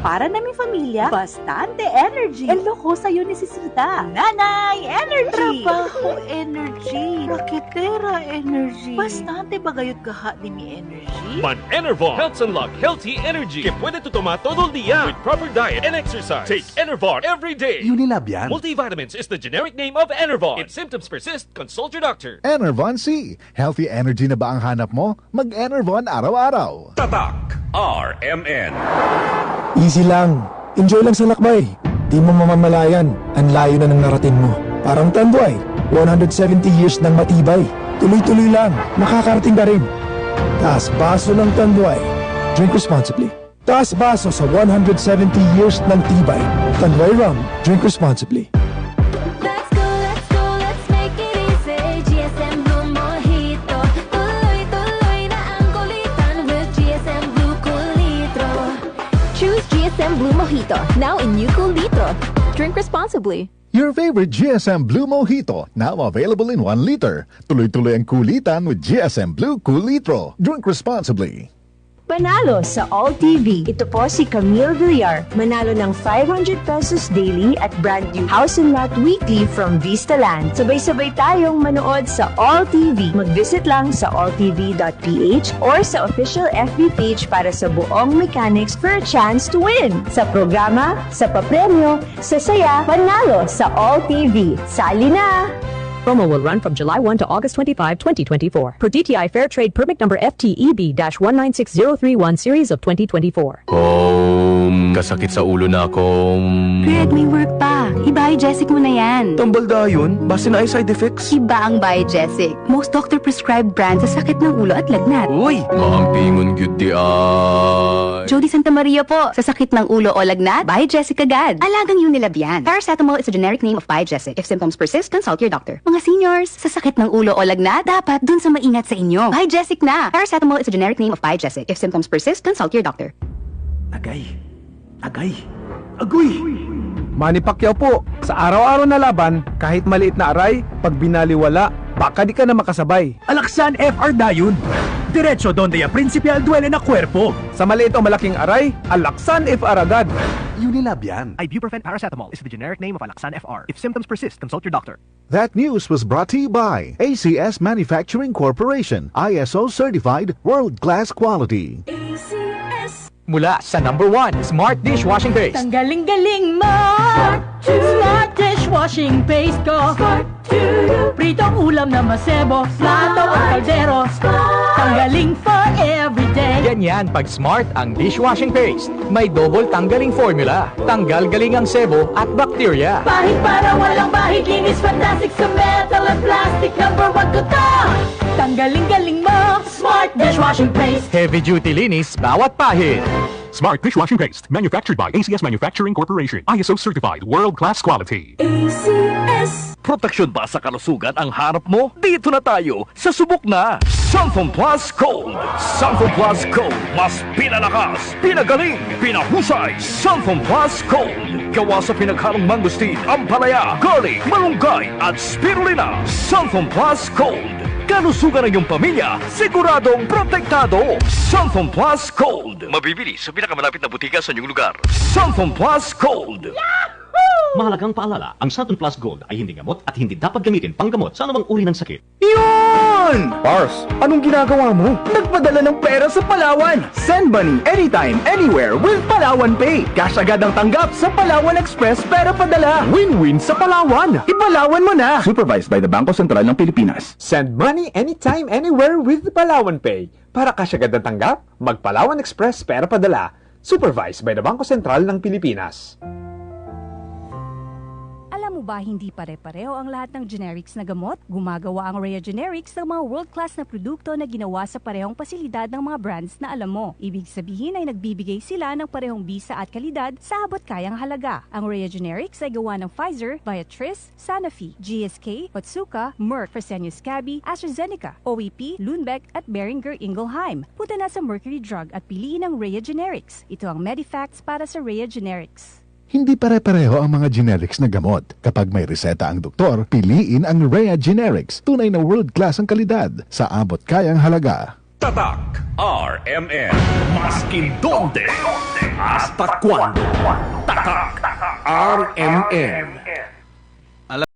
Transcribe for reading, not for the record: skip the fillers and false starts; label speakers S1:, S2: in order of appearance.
S1: para na mi familia, bastante energy. El loco sa'yo necesita. Nanay energy. Trabaho energy. Raketera energy. Bastante bagayot kaha ni mi energy.
S2: Man Enervar helps unlock healthy energy que puede tu tomar todo el día with proper diet and exercise. Take Enervar every day.
S3: Unilab yan.
S2: Multivitamins is the generic name of Enervar. If symptoms persist, consult your doctor.
S3: Enervon C. Healthy energy na ba ang hanap mo? Mag-Enervon araw-araw.
S4: Tatak RMN.
S5: Easy lang. Enjoy lang sa lakbay. Di mo mamamalayan. Ang layo na ng narating mo. Parang Tanduay. 170 years ng matibay. Tuloy-tuloy lang. Makakarating ka rin. Taas baso ng Tanduay. Drink responsibly. Taas baso sa 170 years ng tibay. Tanduay Rum. Drink responsibly.
S6: Let's go, let's make it easy. GSM Blue Mojito. Tuloy-tuloy na ang kulitan with GSM Blue Cool Litro.
S7: Choose GSM Blue Mojito, now in new Cool Litro. Drink responsibly.
S3: Your favorite GSM Blue Mojito, now available in 1 liter. Tuloy-tuloy ang kulitan with GSM Blue Cool Litro. Drink responsibly.
S8: Panalo sa All TV. Ito po si Camille Villar. Manalo ng 500 pesos daily at brand new House and Lot Weekly from Vistaland. Sabay-sabay tayong manood sa All TV. Mag-visit lang sa alltv.ph or sa official FB page para sa buong mechanics for a chance to win. Sa programa, sa papremyo, sa saya, panalo sa All TV. Sali na!
S9: Promo will run from July 1 to August 25, 2024. Per DTI Fair Trade Permit Number FTEB-196031 Series of 2024.
S4: Kasakit sa ulo na akong...
S10: Greg, may work pa. I-Biogesic mo na yan.
S5: Tambal yun? Base na ay side effects.
S10: Iba ang Biogesic. Most doctor-prescribed brand sa sakit ng ulo at lagnat.
S5: Uy!
S4: Maampingon gyud di ay.
S10: Jody Santa Maria po. Sa sakit ng ulo o lagnat, Biogesic agad. Alagang Unilab yan. Paracetamol is a generic name of Biogesic. If symptoms persist, consult your doctor. Mga seniors, sa sakit ng ulo o lagnat, dapat dun sa maingat sa inyo. Biogesic na. Paracetamol is a generic name of Biogesic. If symptoms persist, consult your doctor.
S5: Agay. Agoy! Manny Pacquiao po. Sa araw-araw na laban, kahit maliit na aray, pag binaliwala, baka di ka na makasabay.
S11: Alaksan FR Dayon. Diretso donde a principal duele na cuerpo.
S5: Sa maliit o malaking aray, Alaksan FR agad.
S3: Unilab yan.
S11: Ibuprofen paracetamol is the generic name of Alaksan FR. If symptoms persist, consult your doctor.
S3: That news was brought to you by ACS Manufacturing Corporation. ISO certified world-class quality.
S11: Mula sa number 1 Smart Dishwashing Paste.
S1: Ang galing-galing mo! Smart dishwashing paste ko. Pritong ulam na masebo, plato at kaldero. Tanggaling for everyday.
S11: Ganyan pag Smart ang dishwashing paste. May double tanggaling formula. Tanggal galing ang sebo at bacteria.
S1: Bahid para walang bahid, linis fantastic sa metal at plastic. Number 1 ko to! Tanggaling-galing mo! Smart dishwashing paste.
S11: Heavy duty linis bawat pahid.
S12: Smart Dishwashing Paste, manufactured by ACS Manufacturing Corporation. ISO certified, world-class quality.
S1: ACS.
S4: Proteksyon ba sa kalusugan ang harap mo? Dito na tayo sa subok na Sunfoam Plus Gold. Sunfoam Plus Gold, mas pinalakas, pinagaling, pinahusay. Sunfoam Plus Gold. Gawa sa pinaghalong mangustin, ampalaya, garlic, malunggay, at spirulina. Sunfoam Plus Gold. Kalusugan ng iyong pamilya, siguradong protektado. Sunfoam Plus Gold. Mabibili sa pinakamalapit na butika sa inyong lugar. Sunfoam Plus Gold.
S13: Mahalagang paalala, ang Sunfoam Plus Gold ay hindi gamot at hindi dapat gamitin panggamot sa anumang uri ng sakit.
S5: Yun! Pars, anong ginagawa mo? Nagpadala ng pera sa Palawan. Send money anytime, anywhere with Palawan Pay. Cash agad ang tanggap sa Palawan Express pera padala. Win-win sa Palawan. Ipalawan mo na. Supervised by the Bangko Sentral ng Pilipinas.
S14: Send money anytime, anywhere with Palawan Pay. Para cash agad ang tanggap, mag-Palawan Express pera padala. Supervised by the Bangko Sentral ng Pilipinas.
S15: Alam mo ba hindi pare-pareho ang lahat ng generics na gamot? Gumagawa ang Rhea Generics ng mga world-class na produkto na ginawa sa parehong pasilidad ng mga brands na alam mo. Ibig sabihin ay nagbibigay sila ng parehong bisa at kalidad sa abot kayang halaga. Ang Rhea Generics ay gawa ng Pfizer, Viatris, Sanofi, GSK, Otsuka, Merck, Fresenius Kabi, AstraZeneca, OEP, Lundbeck at Boehringer Ingelheim. Punta na sa Mercury Drug at piliin ang Rhea Generics. Ito ang Medifacts para sa Rhea Generics.
S3: Hindi pare-pareho ang mga generics na gamot. Kapag may reseta ang doktor, piliin ang Rhea Generics. Tunay na world-class ang kalidad sa abot kayang halaga.
S4: Tatak RMN. Maskin donde, hasta cuando. Tatak RMN.